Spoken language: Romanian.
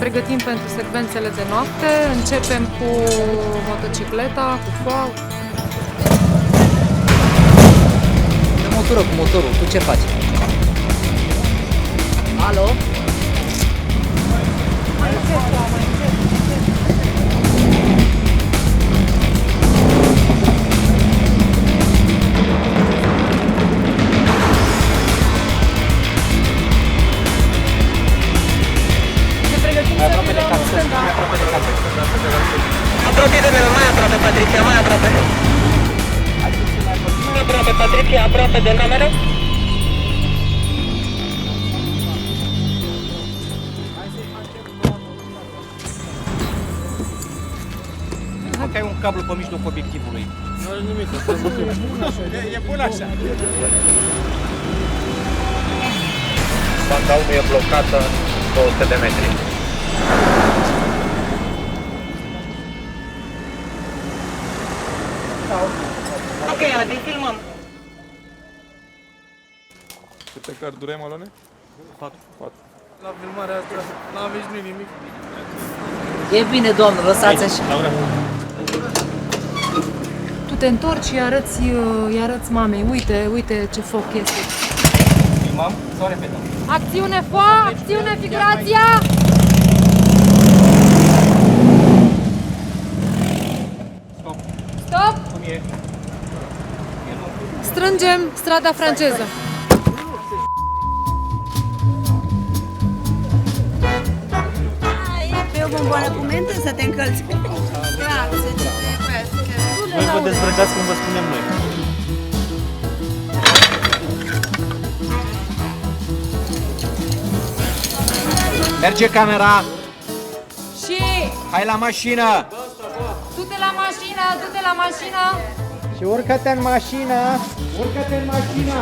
pregătim pentru secvențele de noapte. Începem cu motocicleta, cu foaua. De motorul cu motorul, tu ce faci? Alo? Mai încet, mai încet. Ne pregătim să filmăm stânga. Aproape de mine, mai aproape, Patricia, mai aproape. Mai aproape, Patricia, aproape de cameră. Că ai un cablu pe mijlocul obiectivului. Nu are nimic, e bun așa. Banda 1 e blocată 200 de metri. Ok, Adi, filmăm. Câte carduri ai, Malone? 4. La filmarea asta n-am văzut nimic. E bine, doamnă, lăsați așa. Tu te întorci și îi arăți mamei. Uite ce foc este. Filmăm sau repetăm? Acțiune, foc! Acțiune, figurația! Stop. Stop! Cum e? Strângem strada franceză. Pe o bomboană cu mentă să te încălzi. Grazie, ce Voi vă dezbrăcați cum vă spunem noi. Merge camera! Și Hai la mașină! du-te la mașină, du-te la mașină. Și urcă-te în mașină! Urcă-te în mașină!